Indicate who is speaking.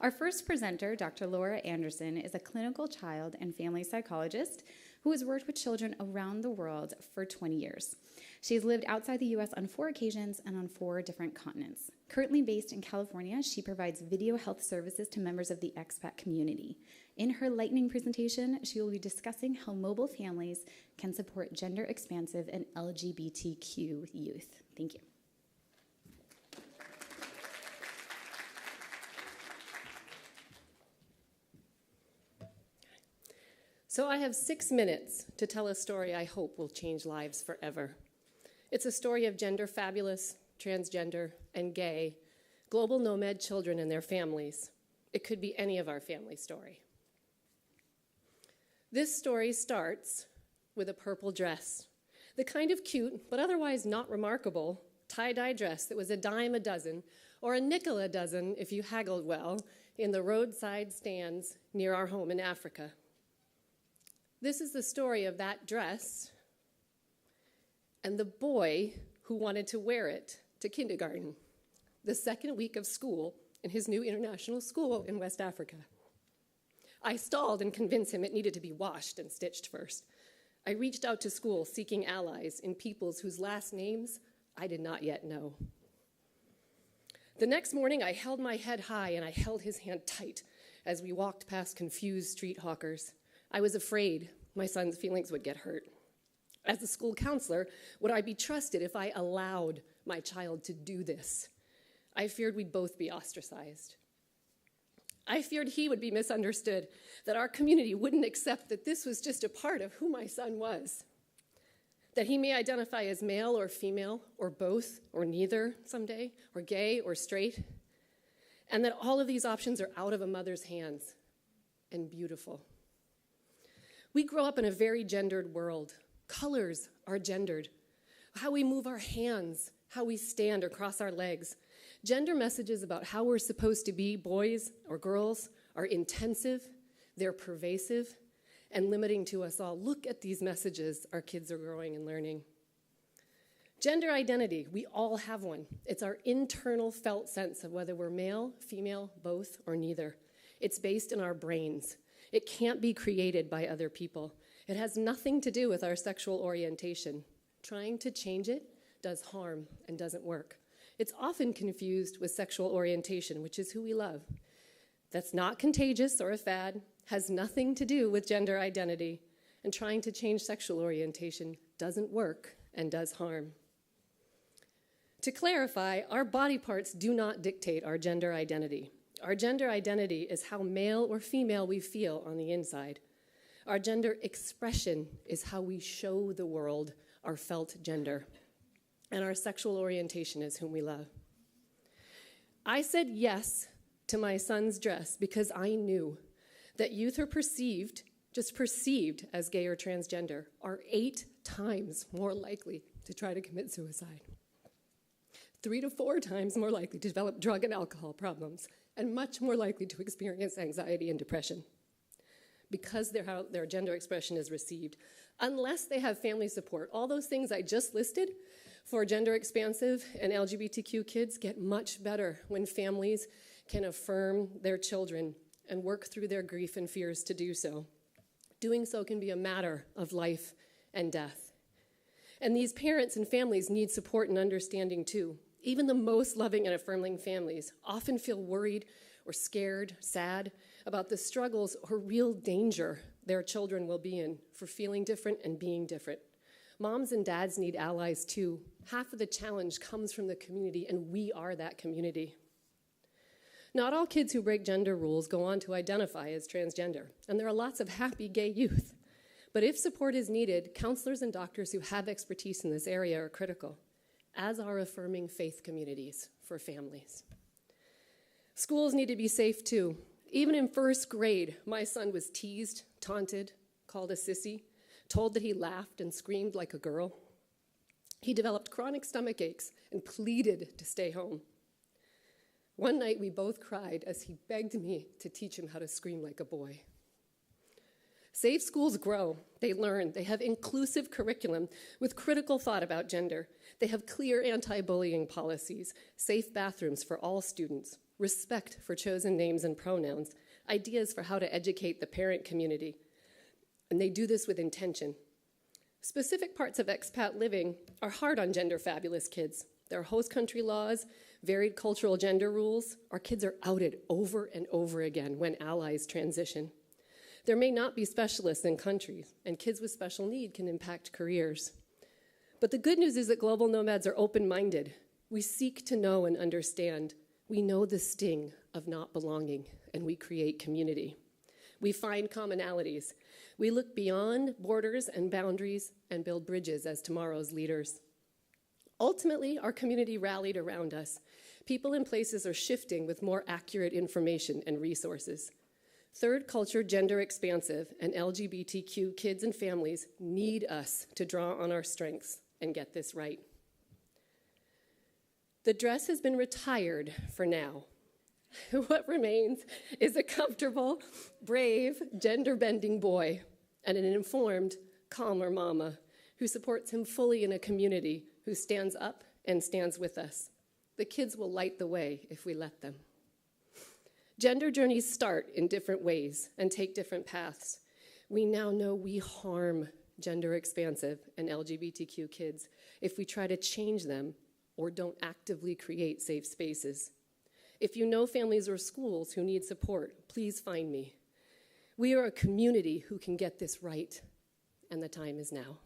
Speaker 1: Our first presenter, Dr. Laura Anderson, is a clinical child and family psychologist who has worked with children around the world for 20 years. She has lived outside the U.S. on 4 occasions and on 4 different continents. Currently based in California, she provides video health services to members of the expat community. In her lightning presentation, she will be discussing how mobile families can support gender expansive and LGBTQ youth. Thank you.
Speaker 2: So I have 6 minutes to tell a story I hope will change lives forever. It's a story of gender fabulous, transgender, and gay, global nomad children and their families. It could be any of our family story. This story starts with a purple dress, the kind of cute, but otherwise not remarkable, tie-dye dress that was a dime a dozen, or a nickel a dozen if you haggled well, in the roadside stands near our home in Africa. This is the story of that dress and the boy who wanted to wear it to kindergarten, the second week of school in his new international school in West Africa. I stalled and convinced him it needed to be washed and stitched first. I reached out to school seeking allies in peoples whose last names I did not yet know. The next morning, I held my head high and I held his hand tight as we walked past confused street hawkers. I was afraid my son's feelings would get hurt. As a school counselor, would I be trusted if I allowed my child to do this? I feared we'd both be ostracized. I feared he would be misunderstood, that our community wouldn't accept that this was just a part of who my son was, that he may identify as male or female, or both, or neither someday, or gay or straight, and that all of these options are out of a mother's hands and beautiful. We grow up in a very gendered world. Colors are gendered. How we move our hands, how we stand or cross our legs. Gender messages about how we're supposed to be, boys or girls, are intensive, they're pervasive, and limiting to us all. Look at these messages our kids are growing and learning. Gender identity, we all have one. It's our internal felt sense of whether we're male, female, both, or neither. It's based in our brains. It can't be created by other people. It has nothing to do with our sexual orientation. Trying to change it does harm and doesn't work. It's often confused with sexual orientation, which is who we love. That's not contagious or a fad, has nothing to do with gender identity, and trying to change sexual orientation doesn't work and does harm. To clarify, our body parts do not dictate our gender identity. Our gender identity is how male or female we feel on the inside. Our gender expression is how we show the world our felt gender. And our sexual orientation is whom we love. I said yes to my son's dress because I knew that youth are perceived, just perceived as gay or transgender, are 8 times more likely to try to commit suicide. 3 to 4 times more likely to develop drug and alcohol problems, and much more likely to experience anxiety and depression because how their gender expression is received, unless they have family support. All those things I just listed for gender expansive and LGBTQ kids get much better when families can affirm their children and work through their grief and fears to do so. Doing so can be a matter of life and death. And these parents and families need support and understanding too. Even the most loving and affirming families often feel worried or scared, sad about the struggles or real danger their children will be in for feeling different and being different. Moms and dads need allies too. Half of the challenge comes from the community, and we are that community. Not all kids who break gender rules go on to identify as transgender, and there are lots of happy gay youth. But if support is needed, counselors and doctors who have expertise in this area are critical, as are affirming faith communities for families. Schools need to be safe too. Even in first grade, my son was teased, taunted, called a sissy, told that he laughed and screamed like a girl. He developed chronic stomach aches and pleaded to stay home. One night we both cried as he begged me to teach him how to scream like a boy. Safe schools grow, they learn, they have inclusive curriculum with critical thought about gender. They have clear anti-bullying policies, safe bathrooms for all students, respect for chosen names and pronouns, ideas for how to educate the parent community. And they do this with intention. Specific parts of expat living are hard on gender fabulous kids. There are host country laws, varied cultural gender rules. Our kids are outed over and over again when allies transition. There may not be specialists in countries, and kids with special need can impact careers. But the good news is that global nomads are open-minded. We seek to know and understand. We know the sting of not belonging, and we create community. We find commonalities. We look beyond borders and boundaries and build bridges as tomorrow's leaders. Ultimately, our community rallied around us. People and places are shifting with more accurate information and resources. Third culture, gender expansive, and LGBTQ kids and families need us to draw on our strengths and get this right. The dress has been retired for now. What remains is a comfortable, brave, gender-bending boy and an informed, calmer mama who supports him fully in a community who stands up and stands with us. The kids will light the way if we let them. Gender journeys start in different ways and take different paths. We now know we harm gender expansive and LGBTQ kids if we try to change them or don't actively create safe spaces. If you know families or schools who need support, please find me. We are a community who can get this right, and the time is now.